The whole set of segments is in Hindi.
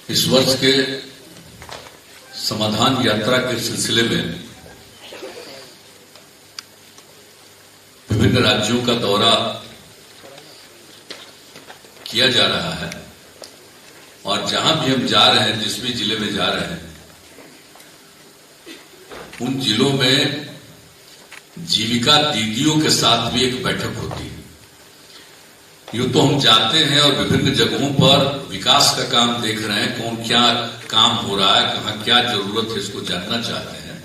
इस वर्ष के समाधान यात्रा के सिलसिले में विभिन्न राज्यों का दौरा किया जा रहा है और जहां भी हम जा रहे हैं, जिस भी जिले में जा रहे हैं, उन जिलों में जीविका दीदियों के साथ भी एक बैठक होती है। यूं तो हम जाते हैं और विभिन्न जगहों पर विकास का काम देख रहे हैं, कौन क्या काम हो रहा है, कहां क्या जरूरत है, इसको जानना चाहते हैं।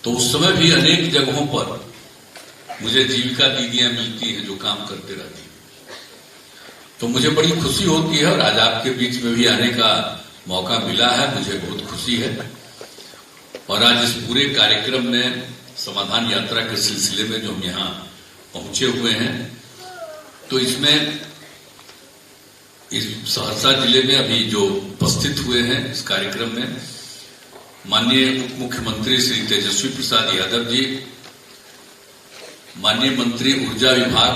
तो उस समय भी अनेक जगहों पर मुझे जीविका दीदियां मिलती हैं जो काम करते रहती हैं। तो मुझे बड़ी खुशी होती है और आज आपके बीच में भी आने का मौका मिला है, मुझे बहुत खुशी है। और आज इस पूरे कार्यक्रम में समाधान यात्रा के सिलसिले में जो हम यहाँ पहुंचे हुए हैं, तो इसमें इस सहरसा जिले में अभी जो उपस्थित हुए हैं इस कार्यक्रम में माननीय उप मुख्यमंत्री श्री तेजस्वी प्रसाद यादव जी, माननीय मंत्री ऊर्जा विभाग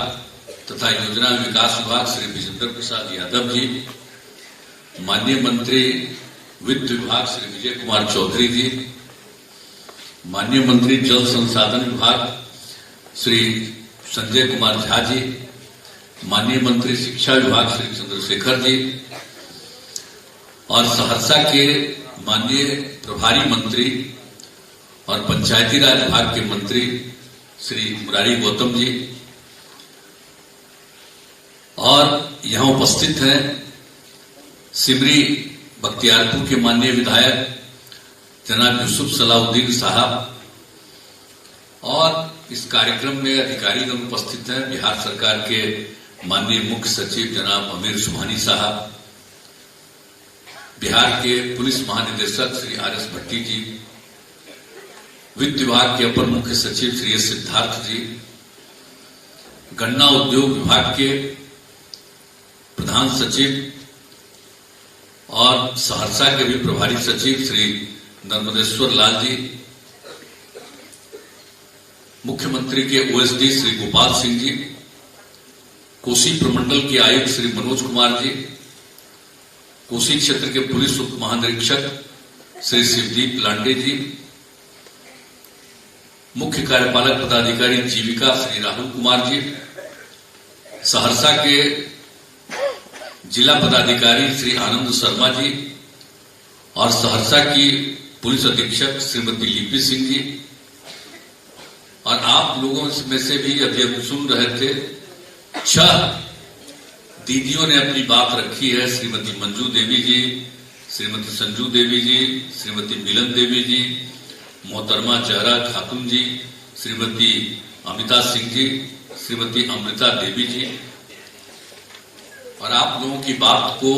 तथा योजना विकास विभाग श्री विजेंद्र प्रसाद यादव जी, माननीय मंत्री वित्त विभाग श्री विजय कुमार चौधरी जी, माननीय मंत्री जल संसाधन विभाग श्री संजय कुमार झा जी, माननीय मंत्री शिक्षा विभाग श्री चंद्रशेखर जी और सहरसा के माननीय प्रभारी मंत्री और पंचायती राज विभाग के मंत्री श्री मुरारी गौतम जी और यहां उपस्थित हैं सिमरी बख्तियारपुर के माननीय विधायक जनाब यूसुफ सलाउद्दीन साहब और इस कार्यक्रम में अधिकारीगण उपस्थित हैं, बिहार सरकार के माननीय मुख्य सचिव जनाब अमीर सुभानी साहब, बिहार के पुलिस महानिदेशक श्री आर.एस. भट्टी जी, वित्त विभाग के अपर मुख्य सचिव श्री एस. सिद्धार्थ जी, गन्ना उद्योग विभाग के प्रधान सचिव और सहरसा के भी प्रभारी सचिव श्री नर्मदेश्वर लाल जी, मुख्यमंत्री के ओएसडी श्री गोपाल सिंह जी, कोसी प्रमंडल के आयुक्त श्री मनोज कुमार जी, कोसी क्षेत्र के पुलिस उप महानिरीक्षक श्री शिवदीप लांडे जी, मुख्य कार्यपालक पदाधिकारी जीविका श्री राहुल कुमार जी, सहरसा के जिला पदाधिकारी श्री आनंद शर्मा जी और सहरसा की पुलिस अधीक्षक श्रीमती लिपि सिंह जी। और आप लोगों में से भी अभी हम सुन रहे थे, 6 दीदियों ने अपनी बात रखी है, श्रीमती मंजू देवी जी, श्रीमती संजू देवी जी, श्रीमती मिलन देवी जी, मोहतरमा जहरा खातून जी, श्रीमती अमिता सिंह जी, श्रीमती अमृता देवी जी। और आप लोगों की बात को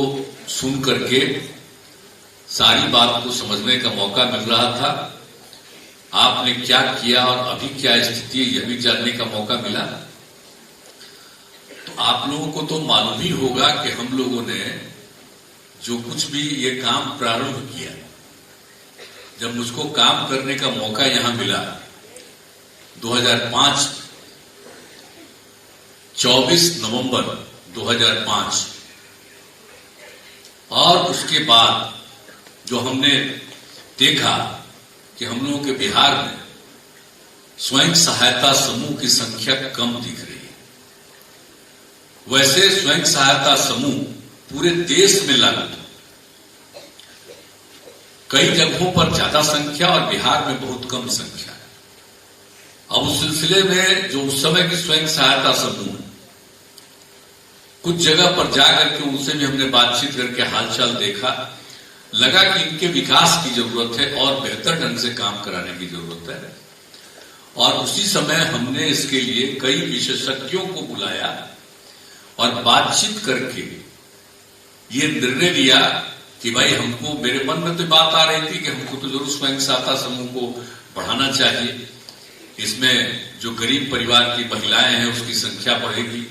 सुन करके सारी बात को समझने का मौका मिल रहा था। आपने क्या किया और अभी क्या स्थिति है यह भी जानने का मौका मिला। तो आप लोगों को तो मालूम ही होगा कि हम लोगों ने जो कुछ भी ये काम प्रारंभ किया, जब मुझको काम करने का मौका यहां मिला 2005 24 नवंबर 2005, और उसके बाद जो हमने देखा कि हम लोगों के बिहार में स्वयं सहायता समूह की संख्या कम दिख रही है। वैसे स्वयं सहायता समूह पूरे देश में लागू है, कई जगहों पर ज्यादा संख्या और बिहार में बहुत कम संख्या है। अब उस सिलसिले में जो उस समय की स्वयं सहायता समूह है, कुछ जगह पर जाकर के उनसे भी हमने बातचीत करके हालचाल देखा, लगा कि इनके विकास की जरूरत है और बेहतर ढंग से काम कराने की जरूरत है। और उसी समय हमने इसके लिए कई विशेषज्ञों को बुलाया और बातचीत करके ये निर्णय लिया कि भाई हमको, मेरे मन में तो बात आ रही थी कि हमको तो जरूर स्वयं सहायता समूह को बढ़ाना चाहिए, इसमें जो गरीब परिवार की महिलाएं हैं उसकी संख्या बढ़ेगी।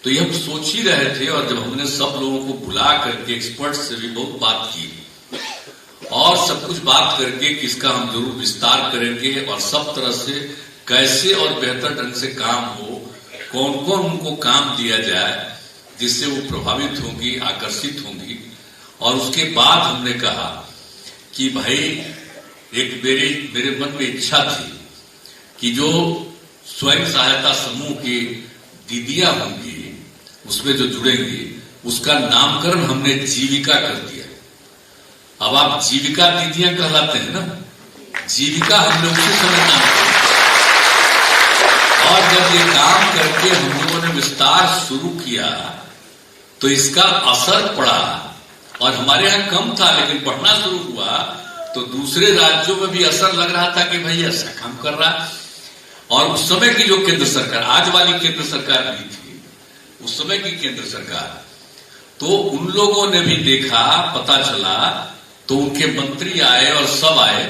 तो ये हम सोच ही रहे थे। और जब हमने सब लोगों को बुला करके एक्सपर्ट से भी बहुत बात की और सब कुछ बात करके कि इसका हम जरूर विस्तार करेंगे और सब तरह से कैसे और बेहतर ढंग से काम हो, कौन कौन उनको काम दिया जाए, जिससे वो प्रभावित होंगी, आकर्षित होंगी। और उसके बाद हमने कहा कि भाई एक मेरे मन में इच्छा थी कि जो स्वयं सहायता समूह की दीदियां होंगी उसमें जो जुड़ेंगी उसका नामकरण हमने जीविका कर दिया। अब आप जीविका दीदियां कहलाते हैं ना, जीविका हमने उसी समय नाम किया। और जब ये काम करके हम लोगों ने विस्तार शुरू किया तो इसका असर पड़ा और हमारे यहां कम था लेकिन बढ़ना शुरू हुआ तो दूसरे राज्यों में भी असर लग रहा था कि भाई ऐसा काम कर रहा। और उस समय की जो केंद्र सरकार, आज वाली केंद्र सरकार भी थी, उस समय की केंद्र सरकार, तो उन लोगों ने भी देखा, पता चला, तो उनके मंत्री आए और सब आए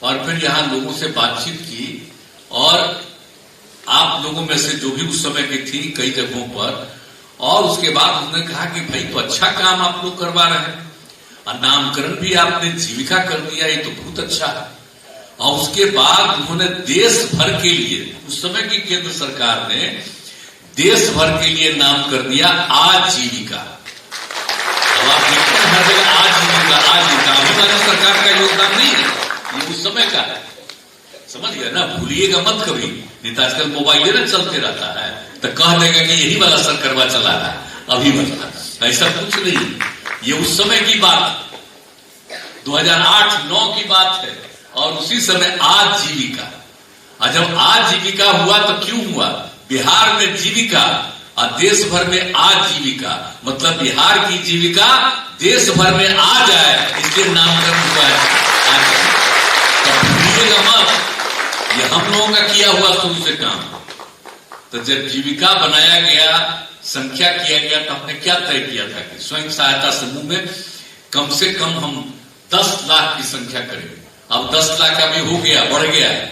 और फिर यहां लोगों से बातचीत की। और आप लोगों में से जो भी उस समय की थी कई जगहों पर, और उसके बाद उन्होंने कहा कि भाई तो अच्छा काम आप लोग करवा रहे हैं और नामकरण भी आपने जीविका कर दिया, ये तो बहुत अच्छा है। और उसके बाद उन्होंने देश भर के लिए, उस समय की केंद्र सरकार ने देश भर के लिए नाम कर दिया आजीविका। अब आप देखते हैं हर जगह आजीविका आजीविका, अभी वाली सरकार का योगदान नहीं है, ये उस समय का है। समझ गया ना, भूलिएगा मत कभी। नहीं तो आजकल मोबाइल ना चलते रहता है तो कह देगा कि यही वाला सरकारवा चला रहा है, अभी वाला। ऐसा कुछ नहीं, ये उस समय की बात 2008-9 की बात है। और उसी समय आजीविका, और जब आजीविका हुआ तो क्यों हुआ? बिहार में जीविका और देश भर में आजीविका, मतलब बिहार की जीविका देश भर में आ जाए, इसलिए नामकरण हुआ है। तो भूलिएगा मत, ये हम लोगों का किया हुआ शुरू से काम। तो जब जीविका बनाया गया, संख्या किया गया, तो हमने क्या तय किया था कि स्वयं सहायता समूह में कम से कम हम 10 लाख की संख्या करेंगे। अब 10 लाख अभी हो गया, बढ़ गया है।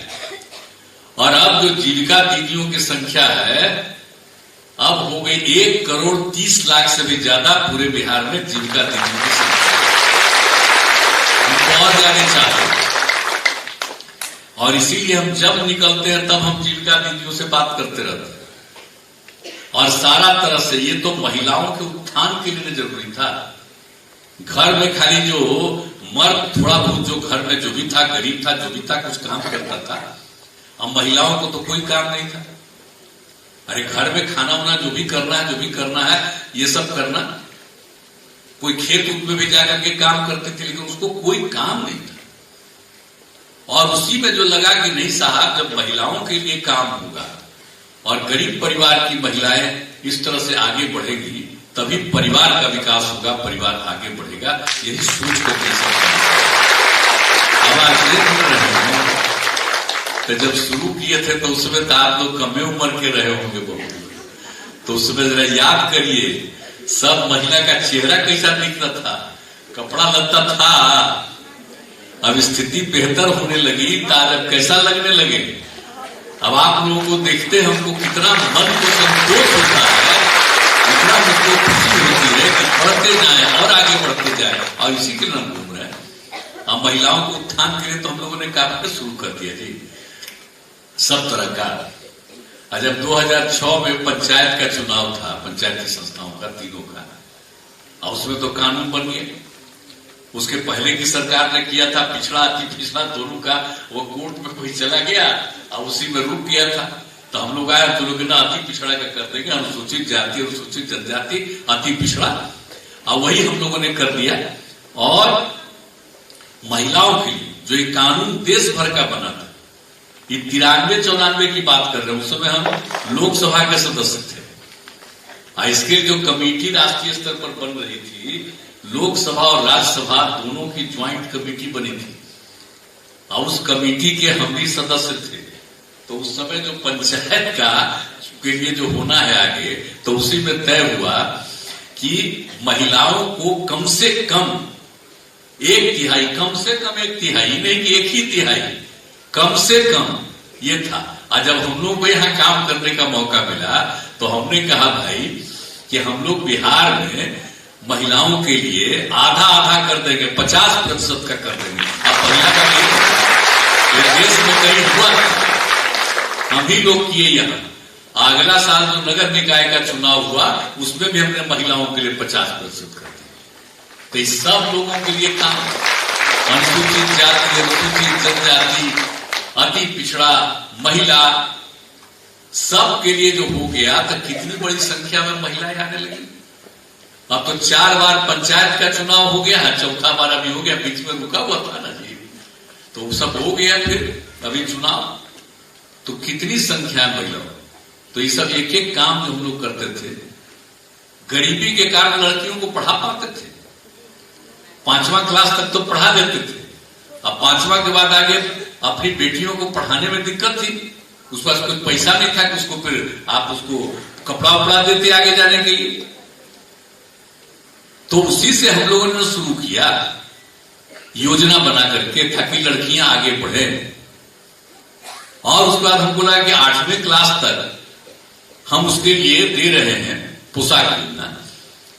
और अब जो जीविका दीदियों की संख्या है अब हो गई 1,30,00,000 से भी ज्यादा पूरे बिहार में जीविका दीदियों की संख्या। हम बहुत ज्यादा चाहते हैं और इसीलिए हम जब निकलते हैं तब हम जीविका दीदियों से बात करते रहते हैं। और सारा तरह से ये तो महिलाओं के उत्थान के लिए जरूरी था। घर में खाली जो मर्द थोड़ा बहुत जो घर में जो भी था, गरीब था, जो भी था, कुछ काम करता था। अब महिलाओं को तो कोई काम नहीं था। अरे घर में खाना वाना जो भी करना है, जो भी करना है, ये सब करना। कोई खेत उत में भी जाकर के काम करते थे लेकिन उसको कोई काम नहीं था। और उसी में जो लगा कि नहीं साहब, जब महिलाओं के लिए काम होगा और गरीब परिवार की महिलाएं इस तरह से आगे बढ़ेगी तभी परिवार का विकास होगा, परिवार आगे बढ़ेगा। यही सोच को कैसे अब आज देख रहे हैं। तो जब शुरू किए थे तो उस समय तो आप लोग कमे उम्र के रहे होंगे बहुत, तो उस समय जरा याद करिए सब महिला का चेहरा कैसा दिखता था, कपड़ा लगता था। अब स्थिति बेहतर होने लगी तो अब कैसा लगने लगे। अब आप लोगों को देखते हमको कितना मन को संतोष होता है, इतना मुझको खुशी होती है कि बढ़ते जाए और आगे बढ़ते जाए, और इसी के लिए हम घूम रहे हैं। अब महिलाओं को उत्थान के लिए तो हम लोगों ने काम शुरू कर दिया जी, सब तरह का। जब 2006 में पंचायत का चुनाव था, पंचायती संस्थाओं का तीनों का, और उसमें तो कानून बन गया। उसके पहले की सरकार ने किया था पिछड़ा अति पिछड़ा दोनों का, वो कोर्ट में कोई चला गया और उसी में रुक गया था। तो हम लोग आए तो लोग ना अति पिछड़ा का कर देंगे, अनुसूचित जाति अनुसूचित जनजाति अति पिछड़ा, और वही हम लोगों ने कर दिया। और महिलाओं के लिए जो ये कानून देश भर का बना था, ये 93-94 की बात कर रहे हैं, उस समय हम लोकसभा के सदस्य थे। इसके जो कमेटी राष्ट्रीय स्तर पर बन रही थी, लोकसभा और राज्यसभा दोनों की ज्वाइंट कमेटी बनी थी और उस कमेटी के हम भी सदस्य थे। तो उस समय जो पंचायत का के लिए जो होना है आगे, तो उसी में तय हुआ कि महिलाओं को कम से कम 1/3, कम से कम 1/3, नहीं कि 1/3, कम से कम ये था। और जब हम लोग को यहाँ काम करने का मौका मिला तो हमने कहा भाई कि हम लोग बिहार में महिलाओं के लिए आधा आधा कर देंगे, 50% का कर देंगे। अब महिला का नहीं, देश में कहीं हुआ हम ही लोग किए यहाँ। अगला साल जो नगर निकाय का चुनाव हुआ उसमें भी हमने महिलाओं के लिए 50% कर दिया। तो इस सब लोगों के लिए काम, अनुसूचित जाति, अनुसूचित जनजाति, अति पिछड़ा, महिला, सब के लिए जो हो गया तो कितनी बड़ी संख्या में महिलाएं आने लगी। अब तो 4 बार पंचायत का चुनाव हो गया, चौथा बार अभी हो गया, बीच में रुका हुआ था ना जी, तो सब हो गया फिर अभी चुनाव, तो कितनी संख्या में महिलाओं। तो ये सब एक एक काम जो हम लोग करते थे, गरीबी के कारण लड़कियों को पढ़ा पाते थे, 5वां क्लास तक तो पढ़ा देते थे। अब 5वां के बाद आगे अपनी बेटियों को पढ़ाने में दिक्कत थी, उसके पास कोई पैसा नहीं था कि उसको फिर आप उसको कपड़ा उपड़ा देते आगे जाने के लिए। तो उसी से हम लोगों ने शुरू किया योजना बना करके ताकि लड़कियां आगे बढ़े। और उसके बाद हमको लगा कि 8वीं क्लास तक हम उसके लिए दे रहे हैं पोशाक योजना,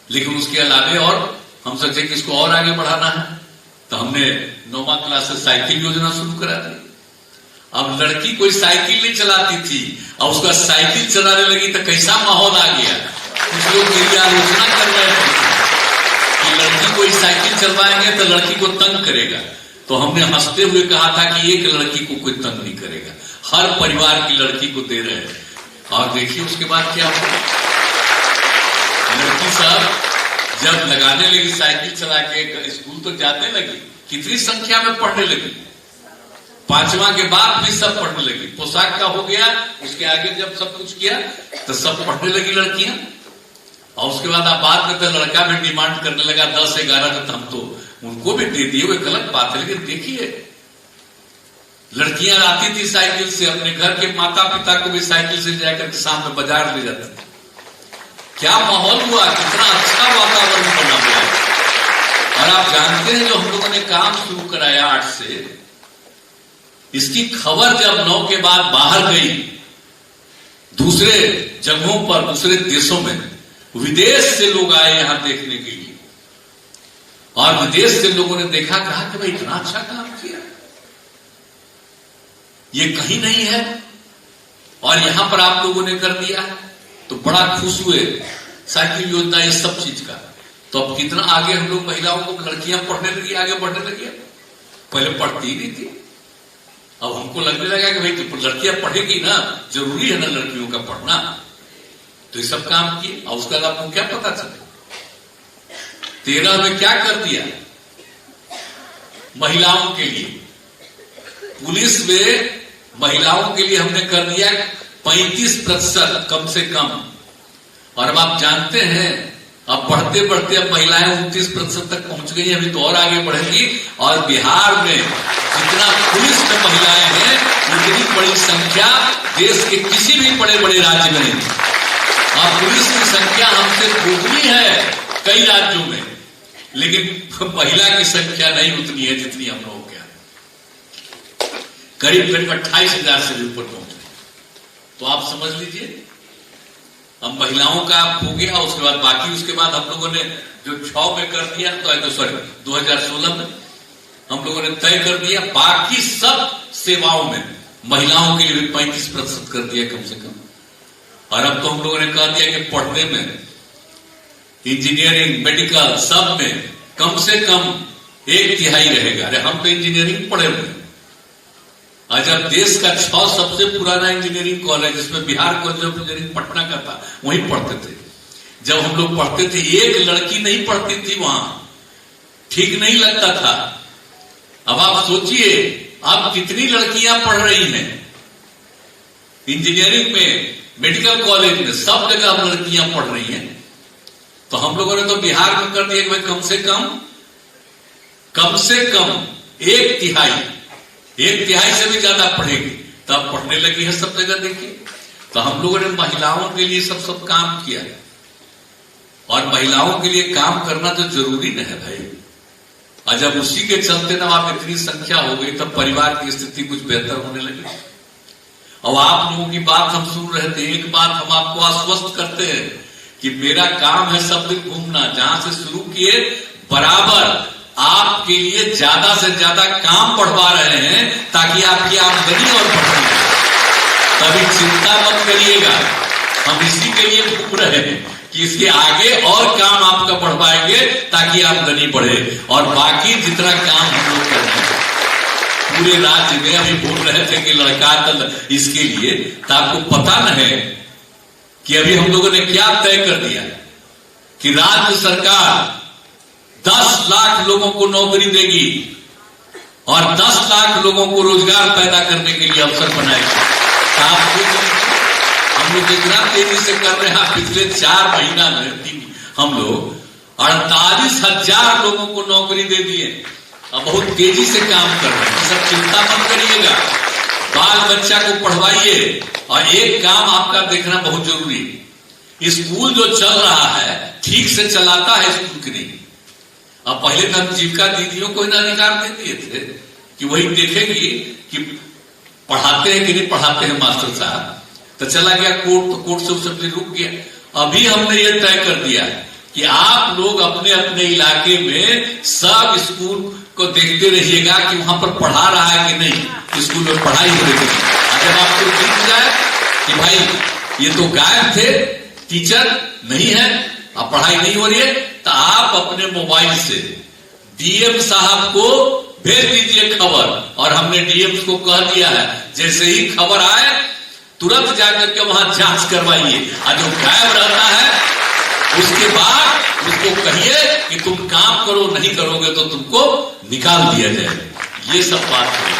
लेकिन उसके अलावे और हम सोचे कि इसको और आगे बढ़ाना है, तो हमने 9वां क्लास से साइकिल योजना शुरू करा दी। अब लड़की कोई साइकिल नहीं चलाती थी और उसका साइकिल चलाने लगी तो कैसा माहौल आ गया, कुछ लोग मेरी आलोचना कर रहे थे कि लड़की कोई साइकिल चलवाएंगे तो लड़की को तंग करेगा। तो हमने हंसते हुए कहा था कि एक लड़की को कोई तंग नहीं करेगा, हर परिवार की लड़की को दे रहे हैं। और देखिए उसके बाद क्या हुआ, लड़की साहब जब लगाने लगी साइकिल चला के, स्कूल तो जाने लगी, कितनी संख्या में पढ़ने लगी। 5वां के बाद भी सब पढ़ने लगी, पोशाक का हो गया, उसके आगे जब सब कुछ किया तो सब पढ़ने लगी लड़कियां। और उसके बाद आप बाद में तो लड़का भी डिमांड करने लगा 10-11, तो हम तो उनको भी दे दिए, वो गलत बात है। लेकिन देखिए लड़कियां आती थी साइकिल से, अपने घर के माता पिता को भी साइकिल से जाकर के शाम में बाजार ले जाती थी। क्या माहौल हुआ, कितना अच्छा वातावरण बना हुआ। और आप जानते हैं जो हम लोगों ने काम शुरू कराया 8 से, इसकी खबर जब 9 के बाद बाहर गई दूसरे जगहों पर, दूसरे देशों में, विदेश से लोग आए यहां देखने के लिए, और विदेश से लोगों ने देखा, कहा कि भाई इतना अच्छा काम किया, ये कहीं नहीं है और यहां पर आप लोगों ने कर दिया। तो बड़ा खुश हुए साइकिल योजना इस सब चीज का। तो अब कितना आगे हम लोग महिलाओं को, लड़कियां पढ़ने लगी, आगे बढ़ने लगी। पहले पढ़ती ही नहीं थी, अब हमको लगने लगा कि भाई तो लड़कियां पढ़ेगी ना, जरूरी है ना लड़कियों का पढ़ना। तो ये सब काम किए। और उसका आपको क्या पता चले 13 में क्या कर दिया महिलाओं के लिए, पुलिस में महिलाओं के लिए हमने कर दिया 35% कम से कम। और अब आप जानते हैं अब बढ़ते बढ़ते अब महिलाएं 29% तक पहुंच गई, अभी तो और आगे बढ़ेगी। और बिहार में जितना पुलिस में महिलाएं हैं उतनी बड़ी संख्या देश के किसी भी बड़े बड़े राज्य में नहीं। और पुलिस की संख्या हमसे दोगुनी है कई राज्यों में, लेकिन महिला की संख्या नहीं उतनी है जितनी हम लोग के यहाँ, करीब करीब 28,000 से भी ऊपर पहुंच गए। तो आप समझ लीजिए अब महिलाओं का हो गया। उसके बाद बाकी, उसके बाद हम लोगों ने जो 6 में कर दिया, तो सॉरी 2016 में हम लोगों ने तय कर दिया, बाकी सब सेवाओं में महिलाओं के लिए भी 35% कर दिया कम से कम। और अब तो हम लोगों ने कह दिया कि पढ़ने में, इंजीनियरिंग, मेडिकल, सब में कम से कम 1/3 रहेगा। अरे हम तो इंजीनियरिंग पढ़े हुए, और जब देश का 6 सबसे पुराना इंजीनियरिंग कॉलेज, जिसमें Bihar college of engineering Patna का था, वहीं पढ़ते थे। जब हम लोग पढ़ते थे एक लड़की नहीं पढ़ती थी वहां, ठीक नहीं लगता था। अब आप सोचिए अब कितनी लड़कियां पढ़ रही हैं इंजीनियरिंग में, मेडिकल कॉलेज में, सब जगह अब लड़कियां पढ़ रही हैं। तो हम लोगों ने तो बिहार में कर दिया कि भाई कम से कम 1/3 से भी ज्यादा पढ़ेगी, तब पढ़ने लगी है सब जगह। देखिए तो हम लोगों ने महिलाओं के लिए सब काम किया। और महिलाओं के लिए काम करना तो जरूरी न है भाई। और जब उसी के चलते ना आप इतनी संख्या हो गई, तब परिवार की स्थिति कुछ बेहतर होने लगी। और आप लोगों की बात हम सुन रहे थे, एक बात हम आपको आश्वस्त करते हैं कि मेरा काम है सब दिन घूमना, जहां से शुरू किए बराबर आपके लिए ज्यादा से ज्यादा काम बढ़वा रहे हैं ताकि आपकी आमदनी और बढ़े। तभी चिंता मत करिएगा, हम इसी के लिए घूम रहे हैं कि इसके आगे और काम आपका बढ़वाएंगे ताकि आमदनी बढ़े। और बाकी जितना काम हम लोग कर रहे हैं पूरे राज्य में, अभी बोल रहे थे कि लड़का दल इसके लिए, तो आपको पता न है कि अभी हम लोगों ने क्या तय कर दिया कि राज्य सरकार 10 लाख लोगों को नौकरी देगी और 10 लाख लोगों को रोजगार पैदा करने के लिए अवसर बनाएगी। हम लोग इतना तेजी से कर रहे हैं, पिछले 4 महीना में हम लोग 48,000 लोगों को नौकरी दे दिए। अब बहुत तेजी से काम कर रहे हैं, सब चिंता मत करिएगा, बाल बच्चा को पढ़वाइए। और एक काम आपका देखना बहुत जरूरी, स्कूल जो चल रहा है ठीक से चलाता है स्कूल की नहीं। अब पहले तो हम जीविका दीदियों को अधिकार दे दिए थे कि वही देखेगी कि पढ़ाते हैं कि नहीं पढ़ाते हैं मास्टर साहब, तो चला गया कोर्ट, तो कोर्ट से सब रुक गया। अभी हमने ये तय कर दिया कि आप लोग अपने अपने इलाके में सब स्कूल को देखते रहिएगा कि वहां पर पढ़ा रहा है कि नहीं, स्कूल में पढ़ाई हो रही है। अगर आपको दिख जाए कि भाई ये तो गायब थे, टीचर नहीं है, अब पढ़ाई नहीं हो रही है, तो आप अपने मोबाइल से डीएम साहब को भेज दीजिए खबर। और हमने डीएम को कह दिया है जैसे ही खबर आए तुरंत जाकर के वहां जांच करवाइए, और जो गायब रहता है उसके बाद उसको कहिए कि तुम काम करो, नहीं करोगे तो तुमको निकाल दिया जाएगा। ये सब बात है,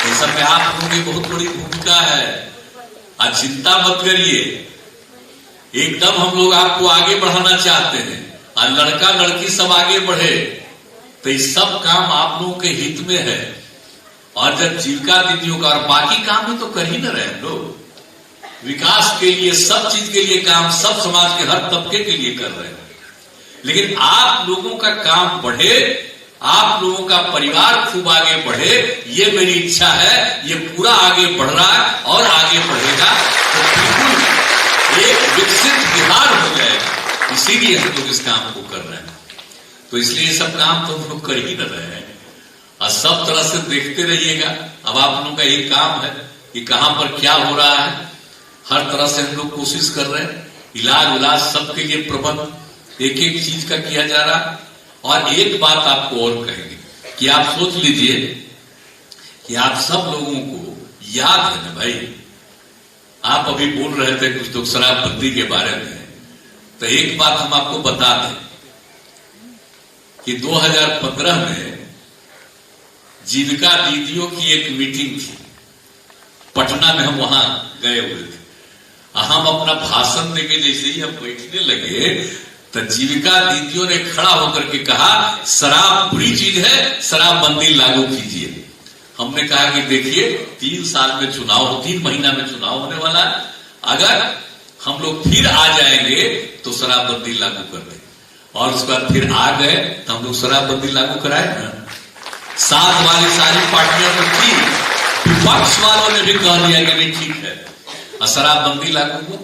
ये सब में आप लोगों की बहुत बड़ी भूमिका है। आज चिंता मत करिए, एकदम हम लोग आपको आगे बढ़ाना चाहते हैं और लड़का लड़की सब आगे बढ़े, तो ये सब काम आप लोगों के हित में है। और जब जीविका दीदियों का और बाकी काम भी तो कर ही न रहे लोग, विकास के लिए, सब चीज के लिए काम सब समाज के हर तबके के लिए कर रहे हैं। लेकिन आप लोगों का काम बढ़े, आप लोगों का परिवार खूब आगे बढ़े, ये मेरी इच्छा है। ये पूरा आगे बढ़ रहा है और आगे बढ़ेगा तो बिल्कुल एक विकसित बिहार हो जाएगा। इसीलिए हम लोग इस काम को कर रहे हैं। तो इसलिए ये सब काम तो हम लोग कर ही न रहे हैं और सब तरह से देखते रहिएगा। अब आप लोगों का ये काम है कि कहां पर क्या हो रहा है, हर तरह से हम लोग कोशिश कर रहे हैं। इलाज सबके लिए प्रबंध एक एक चीज का किया जा रहा। और एक बात आपको और कहेंगे कि आप सोच लीजिए कि आप सब लोगों को याद है ना भाई, आप अभी बोल रहे थे कुछ लोग शराबबंदी के बारे में, तो एक बात हम आपको बता दें कि 2015 में जीविका दीदियों की एक मीटिंग थी पटना में, हम वहां गए हुए थे। हम अपना भाषण देके जैसे ही हम बैठने लगे तो जीविका दीदियों ने खड़ा होकर के कहा शराब बुरी चीज है, शराबबंदी लागू कीजिए। हमने कहा कि देखिए 3 साल में चुनाव, 3 महीना में चुनाव होने वाला है, अगर हम लोग फिर आ जाएंगे तो शराबबंदी लागू कर दें। और उसके बाद फिर आ गए तो हम लोग शराबबंदी लागू कराए ना। साथ वाली सारी पार्टियां तो थी, विपक्ष वालों ने भी कह दिया कि नहीं ठीक है और शराबबंदी लागू हो,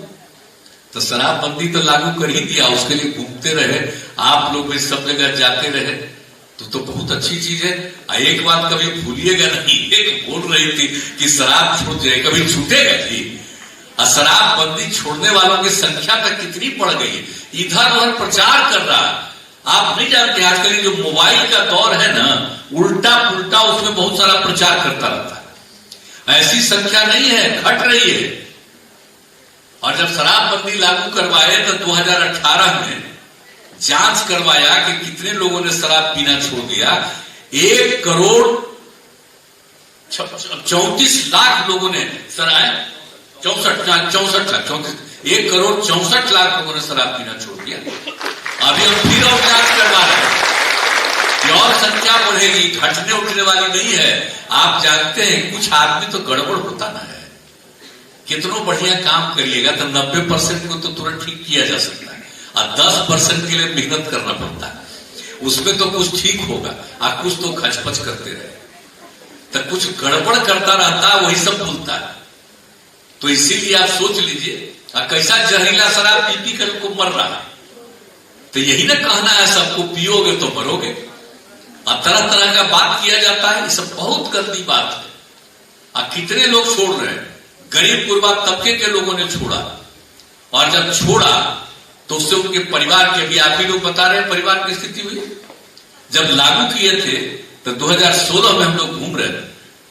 तो शराबबंदी तो लागू कर ही दिया। उसके लिए घूमते रहे आप लोग भी, सब जगह जाते रहे, तो बहुत अच्छी चीज है। एक बात कभी भूलिएगा नहीं, एक बोल रही थी कि शराब छूट जाए, कभी छूटेगा जी? और शराबबंदी छोड़ने वालों की संख्या तक कितनी बढ़ गई है, इधर उधर प्रचार कर रहा है। आप नहीं जानते आजकल जो मोबाइल का दौर है ना, उल्टा पुल्टा उसमें बहुत सारा प्रचार करता रहता है। ऐसी संख्या नहीं है, घट रही है। और जब शराबबंदी लागू करवाए तो 2018 में जांच करवाया कि कितने लोगों ने शराब पीना छोड़ दिया। 1 करोड़ 34 लाख लोगों ने 1 करोड़ 64 लाख लोगों ने शराब पीना छोड़ दिया। अभी हम फिर और जांच करवा रहे हैं कि और संख्या बढ़ेगी, घटने उठने वाली नहीं है। आप जानते हैं कुछ आदमी तो गड़बड़ होता ना है, कितनों बढ़िया काम करिएगा तो 90% को तो तुरंत ठीक किया जा सकता है और 10% के लिए मेहनत करना पड़ता है। उसमें तो कुछ ठीक होगा और कुछ तो खचपच करते रहे, तो कुछ गड़बड़ करता रहता है, वही सब बोलता है। तो इसीलिए आप सोच लीजिए कैसा जहरीला शराब पी पी कर को मर रहा है। तो यही ना कहना है सबको, पियोगे तो मरोगे। और तरह तरह का बात किया जाता है, ये सब बहुत गंदी बात है। और कितने लोग छोड़ रहे हैं, गरीब गुरबा तबके के लोगों ने छोड़ा, और जब छोड़ा तो उससे उनके परिवार के, भी आप ही लोग बता रहे हैं परिवार की स्थिति हुई। जब लागू किए थे तो 2016 में हम लोग घूम रहे थे,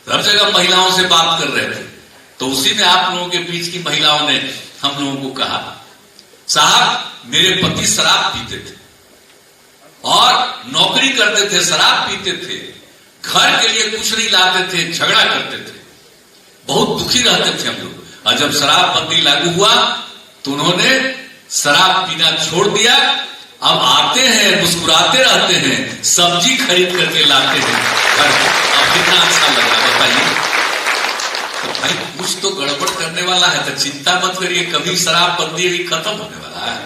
हर जगह महिलाओं से बात कर रहे थे, तो उसी में आप लोगों के बीच की महिलाओं ने हम लोगों को कहा, साहब मेरे पति शराब पीते थे और नौकरी करते थे, शराब पीते थे, घर के लिए कुछ नहीं लाते थे, झगड़ा करते थे, बहुत दुखी रहते थे हम लोग। और जब शराबबंदी लागू हुआ तो उन्होंने शराब पीना छोड़ दिया, अब आते हैं, मुस्कुराते रहते हैं, सब्जी खरीद करके लाते हैं घर। अब कितना अच्छा लग रहा है बताइए। तो भाई कुछ तो गड़बड़ करने वाला है, तो चिंता मत करिए, कभी शराबबंदी भी खत्म होने वाला है।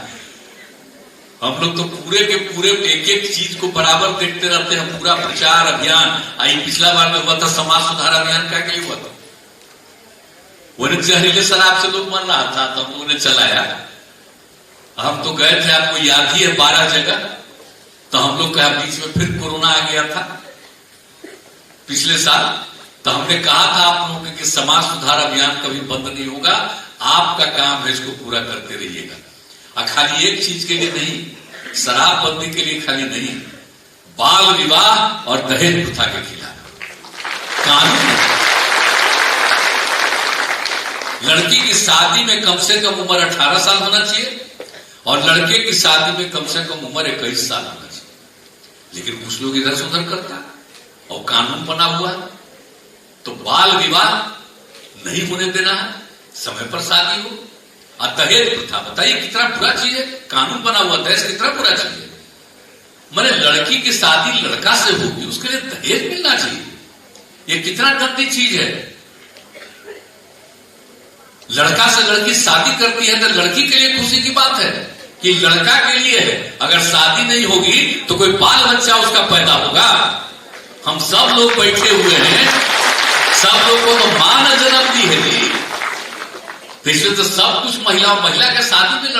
हम लोग तो पूरे के पूरे एक एक चीज को बराबर देखते रहते हैं, पूरा प्रचार अभियान। आई पिछला बार में हुआ था समाज सुधार अभियान, क्या के लिए हुआ था? वो जहरीले शराब से लोग मर रहा था, तो हम लोगों ने चलाया। हम तो गए थे, आपको याद ही है, 12 जगह। तो हम लोग का बीच में फिर कोरोना आ गया था पिछले साल, तो हमने कहा था आप लोगों कि समाज सुधार अभियान कभी बंद नहीं होगा, आपका काम है, इसको पूरा करते रहिएगा। और खाली एक चीज के लिए नहीं, शराबबंदी के लिए खाली नहीं, बाल विवाह और दहेज प्रथा के खिलाफ कानून। लड़की की शादी में कम से कम उम्र 18 साल होना चाहिए और लड़के की शादी में कम से कम उम्र 21 साल होना चाहिए। लेकिन कुछ लोग इधर से उधर करता और कानून बना हुआ है, तो बाल विवाह नहीं होने देना है, समय पर शादी हो। और दहेज प्रथा, बताइए कितना बुरा चीज है, कानून बना हुआ, दहेज कितना बुरा चीज है। मैंने लड़की की शादी लड़का से होगी, उसके लिए दहेज मिलना चाहिए, ये कितना गंदी चीज है। लड़का से लड़की शादी करती है तो लड़की के लिए खुशी की बात है कि लड़का के लिए है। अगर शादी नहीं होगी तो कोई बाल बच्चा उसका पैदा होगा। हम सब लोग बैठे हुए हैं, सब लोग को तो मां ने जन्म दी है जी, तो इसलिए तो सब कुछ महिला के शादी में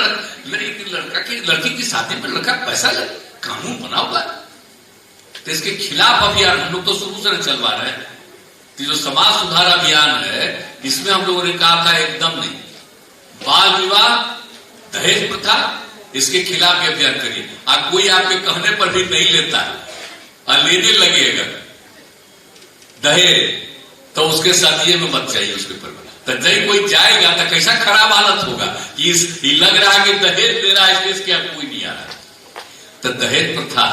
लड़की की शादी में लड़का पैसा ले, कानून बना हुआ है। तो इसके खिलाफ अभियान हम लोग तो शुरू से चलवा रहे हैं। तो जो समाज सुधार अभियान है, इसमें हम लोगों ने कहा था एकदम नहीं, बाल विवाह, दहेज प्रथा, इसके खिलाफ ये अभियान करिए। आप कोई आपके कहने पर भी नहीं लेता है और लेने लगेगा दहेज, तो उसके साथ ये में मत चाहिए उसके ऊपर। तो नहीं कोई जाएगा तो कैसा खराब हालत होगा कि लग रहा है कि दहेज दे रहा है, इसके अब कोई नहीं आ रहा। तो दहेज प्रथा,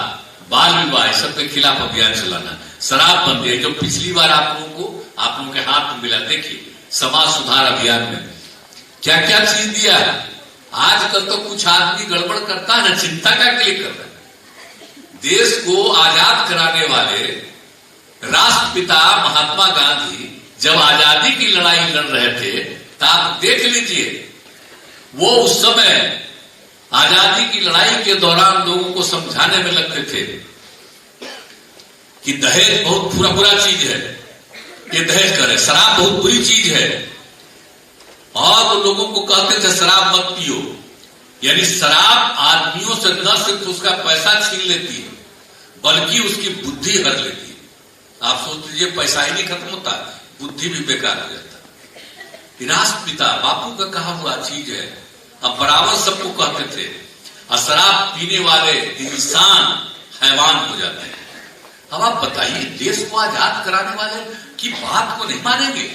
बाल विवाह, सबके खिलाफ अभियान चलाना। शराबबंदी है जो पिछली बार आप लोगों के हाथ में मिला, देखिए समाज सुधार अभियान में क्या क्या चीज दिया है। आजकल तो कुछ आदमी गड़बड़ करता है ना, चिंता का लिए कर रहा है। देश को आजाद कराने वाले राष्ट्रपिता महात्मा गांधी जब आजादी की लड़ाई लड़ रहे थे, तो आप देख लीजिए, वो उस समय आजादी की लड़ाई के दौरान लोगों को समझाने में लगते थे कि दहेज बहुत बुरा चीज है, ये दहेज करे, शराब बहुत बुरी चीज है। और वो लोगों को कहते थे शराब मत पियो, यानी शराब आदमियों से न सिर्फ उसका पैसा छीन लेती है बल्कि उसकी बुद्धि हर लेती है। आप सोच लीजिए, पैसा ही नहीं खत्म होता, बुद्धि भी बेकार हो जाता। राष्ट्रपिता बापू का कहा हुआ चीज है, अब बराबर सबको कहते थे। और शराब पीने वाले इंसान हैवान हो जाते हैं। अब आप बताइए, देश को आजाद कराने वाले की बात को नहीं मानेंगे?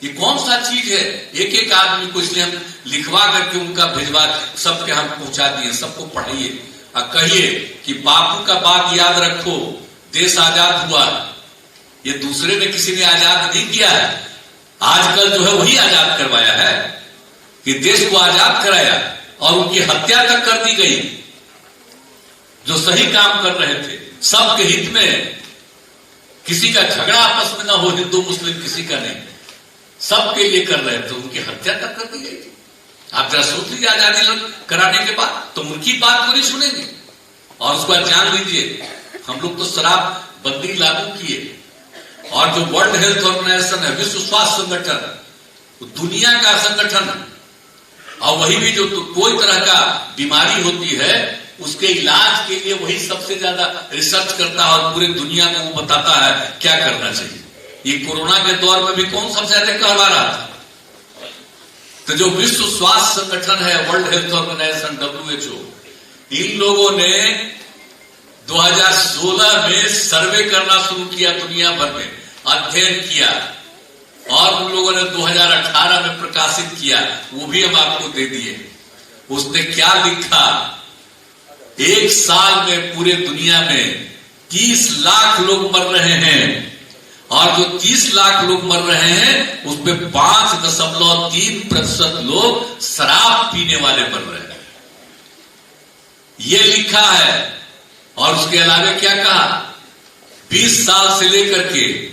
ये कौन सा चीज है? एक एक आदमी को इसलिए हम लिखवा करके उनका भिजवा सबके हम पहुंचा दिए, सबको पढ़ाइए और कहिए कि बापू का बात याद रखो, देश आजाद हुआ, ये दूसरे ने किसी ने आजाद नहीं किया है। आजकल जो है वही आजाद करवाया है कि देश को आजाद कराया और उनकी हत्या तक कर दी गई जो सही काम कर रहे थे, सबके हित में। किसी का झगड़ा आपस में ना हो, हिंदू मुस्लिम किसी का नहीं, सबके लिए कर रहे थे, उनकी हत्या तक कर दी गई थी। आप जरा सोच लीजिए, आजादी कराने के बाद तो उनकी बात को नहीं सुनेंगे। और उसके बाद जान लीजिए, हम लोग तो शराब बंदी लागू किए, और जो वर्ल्ड हेल्थ ऑर्गेनाइजेशन है, विश्व स्वास्थ्य संगठन, दुनिया का संगठन, और वही भी जो तो कोई तरह का बीमारी होती है उसके इलाज के लिए वही सबसे ज्यादा रिसर्च करता है और पूरे दुनिया को वो बताता है क्या करना चाहिए। ये कोरोना के दौर में भी कौन सबसे ज्यादा करवा रहा था? तो जो विश्व स्वास्थ्य संगठन है, वर्ल्ड हेल्थ ऑर्गेनाइजेशन WHO, इन लोगों ने 2016 में सर्वे करना शुरू किया, दुनिया भर में अध्ययन किया, और उन लोगों ने 2018 में प्रकाशित किया, वो भी हम आपको दे दिए। उसने क्या लिखा, एक साल में पूरे दुनिया में 30 लाख लोग मर रहे हैं, और जो 30 लाख लोग मर रहे हैं उसमें 5.3% लोग शराब पीने वाले मर रहे हैं, ये लिखा है। और उसके अलावा क्या कहा, 20 साल से लेकर के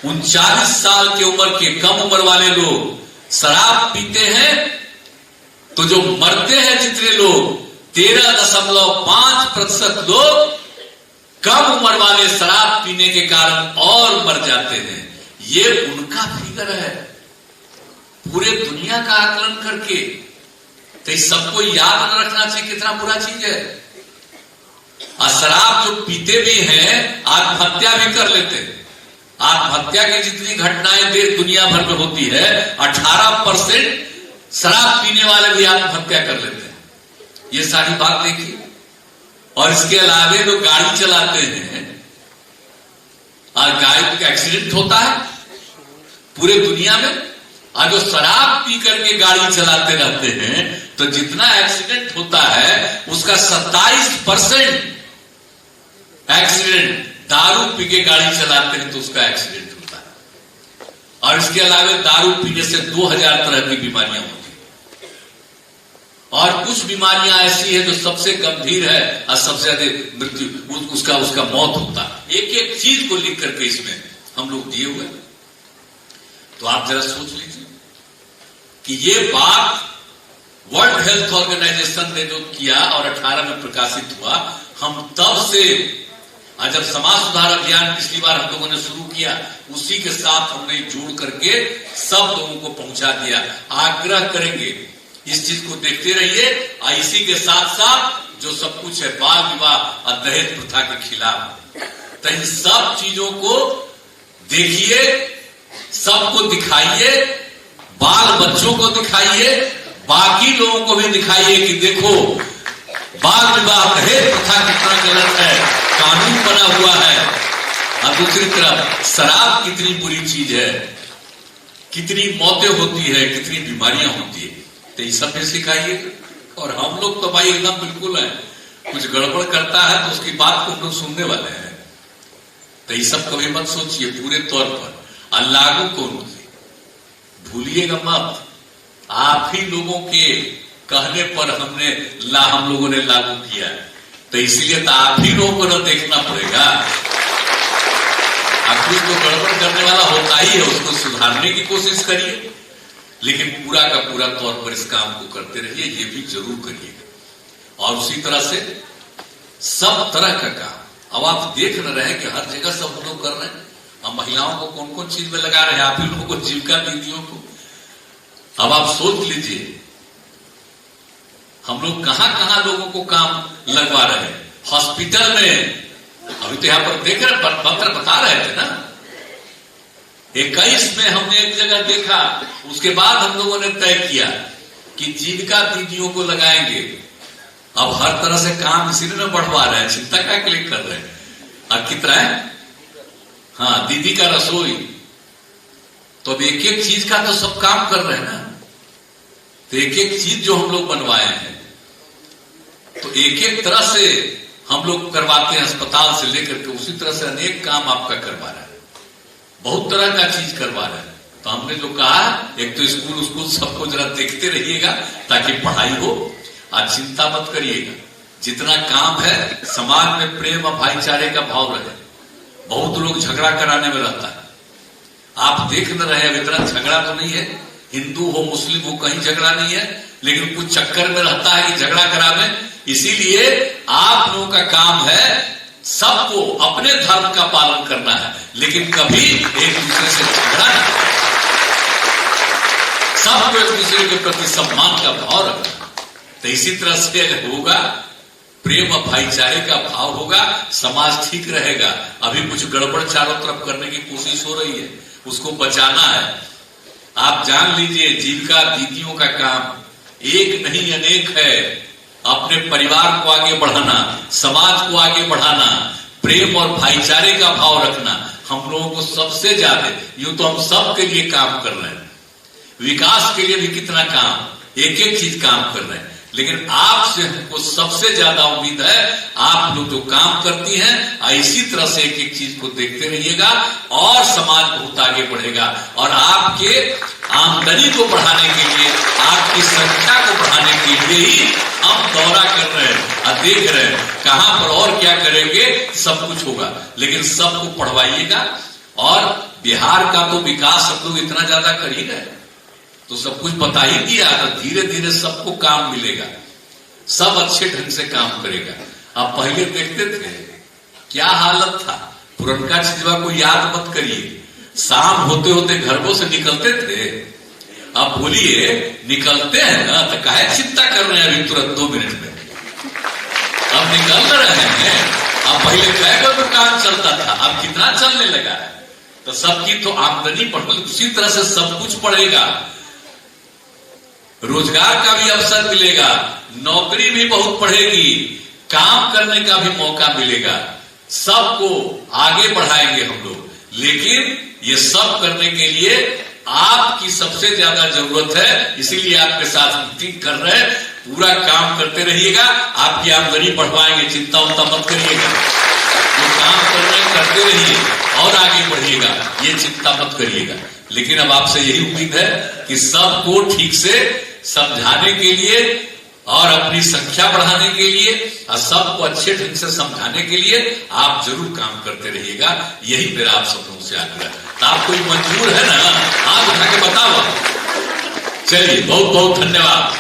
39 साल की उम्र के कम उम्र वाले लोग शराब पीते हैं, तो जो मरते हैं जितने लोग 13.5% लोग कम उम्र वाले शराब पीने के कारण और मर जाते हैं। ये उनका फिगर है पूरे दुनिया का आकलन करके। तो इस सबको याद न रखना चाहिए कितना बुरा चीज है। और शराब जो पीते भी हैं आत्महत्या भी कर लेते हैं। आत्महत्या की जितनी घटनाएं देश दुनिया भर में होती है 18% शराब पीने वाले भी आत्महत्या कर लेते हैं। ये सारी बात देखिए। और इसके अलावा जो गाड़ी चलाते हैं और गाड़ी का एक्सीडेंट होता है पूरे दुनिया में, और जो शराब पी करके गाड़ी चलाते रहते हैं तो जितना एक्सीडेंट होता है उसका 27% एक्सीडेंट दारू पी के गाड़ी चलाते हैं तो उसका एक्सीडेंट होता है। और इसके अलावा दारू पीने से 2000 तरह की बीमारियां होती हैं। और कुछ बीमारियां ऐसी है जो सबसे गंभीर है और सबसे ज्यादा मृत्यु उसका मौत होता है। एक एक चीज को लिख करके इसमें हम लोग दिए हुए। तो आप जरा सोच लीजिए कि ये बात वर्ल्ड हेल्थ ऑर्गेनाइजेशन ने जो किया और 18 में प्रकाशित हुआ, हम तब से जब समाज सुधार अभियान पिछली बार हम लोगों ने शुरू किया उसी के साथ हमने जोड़ करके सब लोगों को पहुंचा दिया। आग्रह करेंगे इस चीज को देखते रहिए। और इसी के साथ साथ जो सब कुछ है बाल विवाह और दहेज प्रथा के खिलाफ, तो इन सब चीजों को देखिए, सबको दिखाइए, बाल बच्चों को दिखाइए, बाकी लोगों को भी दिखाइए कि देखो बाल विवाह दहेज प्रथा कितना गलत है, कानून बना हुआ है। और दूसरी तरफ शराब कितनी बुरी चीज है, कितनी मौतें होती है, कितनी बीमारियां होती है। तो ये सब भी सिखाइए। और हम लोग तो भाई एकदम बिल्कुल है, कुछ गड़बड़ करता है तो उसकी बात को हम लोग सुनने वाले हैं। तो ये सब कभी मत सोचिए पूरे तौर पर। और लागू कौन भूलिएगा मत, आप ही लोगों के कहने पर हम लोगों ने लागू किया। तो इसलिए तो आप ही लोगों को न देखना पड़ेगा। अब कुछ तो गड़बड़ करने वाला होता ही है, उसको सुधारने की कोशिश करिए, लेकिन पूरा का पूरा तौर पर इस काम को करते रहिए, ये भी जरूर करिएगा। और उसी तरह से सब तरह का काम अब आप देख न रहे कि हर जगह सब लोग कर रहे हैं। अब महिलाओं को कौन कौन चीज में लगा रहे हैं, आप ही लोगों को, जीविका दीदियों को। अब आप सोच लीजिए हम लोग कहां कहां लोगों को काम लगवा रहे हैं। हॉस्पिटल में अभी तो यहां पर देख रहे पत्र बता रहे थे ना, 21 में हमने एक जगह देखा। उसके बाद हम लोगों ने तय किया कि जीविका दीदियों को लगाएंगे। अब हर तरह से काम इसीलिए न बढ़वा रहे हैं, चिंता क्या क्लिक कर रहे हैं। और कितना है, हाँ, दीदी का रसोई। तो अब एक एक चीज का तो सब काम कर रहे हैं ना। तो एक एक चीज जो हम लोग बनवाए हैं तो एक एक तरह से हम लोग करवाते हैं, अस्पताल से लेकर के उसी तरह से अनेक काम आपका करवा रहे हैं, बहुत तरह का चीज करवा रहे हैं। तो हमने जो कहा, एक तो स्कूल सबको जरा देखते रहिएगा ताकि पढ़ाई हो। और चिंता मत करिएगा, जितना काम है समाज में प्रेम और भाईचारे का भाव रहे। बहुत लोग झगड़ा कराने में रहता है, आप देख न रहे। अब इतना झगड़ा तो नहीं है, हिंदू हो मुस्लिम हो कहीं झगड़ा नहीं है, लेकिन कुछ चक्कर में रहता है कि झगड़ा करावे। इसीलिए आप लोगों का काम है सबको अपने धर्म का पालन करना है, लेकिन कभी एक दूसरे से झगड़ा नहीं, सबको एक दूसरे के प्रति सम्मान का भाव रखना। तो इसी तरह से होगा, प्रेम और भाईचारे का भाव होगा, समाज ठीक रहेगा। अभी कुछ गड़बड़ चारों तरफ करने की कोशिश हो रही है, उसको बचाना है। आप जान लीजिए, जीविका दीदियों का काम एक नहीं अनेक है। अपने परिवार को आगे बढ़ाना, समाज को आगे बढ़ाना, प्रेम और भाईचारे का भाव रखना हम लोगों को सबसे ज्यादा, यूं तो हम सब के लिए काम कर रहे हैं, विकास के लिए भी कितना काम, एक एक चीज काम कर रहे हैं, लेकिन आपसे हमको सबसे ज्यादा उम्मीद है। आप लोग जो काम करती हैं इसी तरह से एक एक चीज को देखते रहिएगा और समाज बहुत आगे बढ़ेगा। और आपके आमदनी को बढ़ाने के लिए, आपकी संख्या को बढ़ाने के लिए ही हम दौरा कर रहे हैं और देख रहे हैं कहां पर और क्या करेंगे, सब कुछ होगा। लेकिन सबको पढ़वाइएगा। और बिहार का तो विकास हम लोग इतना ज्यादा कर ही रहे, तो सब कुछ बता ही दिया, तो धीरे धीरे सबको काम मिलेगा, सब अच्छे ढंग से काम करेगा। अब पहले देखते थे क्या हालत था, पुरनका चीजवा को याद मत करिए, शाम होते होते घरों से निकलते थे। अब बोलिए निकलते हैं ना, तो काहे चिंता कर रहे हैं अभी तुरंत 2 मिनट में, अब निकल रहे हैं। अब पहले कैब में काम चलता था, अब कितना चलने लगा है। तो सबकी तो आमदनी बढ़, उसी तरह से सब कुछ बढ़ेगा, रोजगार का भी अवसर मिलेगा, नौकरी भी बहुत बढ़ेगी, काम करने का भी मौका मिलेगा, सबको आगे बढ़ाएंगे हम लोग। लेकिन ये सब करने के लिए आपकी सबसे ज्यादा जरूरत है, इसीलिए आपके साथ मीटिंग कर रहे हैं। पूरा काम करते रहिएगा, आपकी आमदनी बढ़वाएंगे, चिंता उन्ता मत करिएगा। जो काम कर रहे हैं करते रहिए और आगे बढ़िएगा, ये चिंता मत करिएगा। लेकिन अब आपसे यही उम्मीद है कि सबको ठीक से समझाने के लिए और अपनी संख्या बढ़ाने के लिए और सबको अच्छे ढंग से समझाने के लिए आप जरूर काम करते रहिएगा। यही मेरा आप सब लोगों से आग्रह है। तो आप कोई मंजूर है ना, हाथ उठा के बताओ। चलिए, बहुत बहुत धन्यवाद।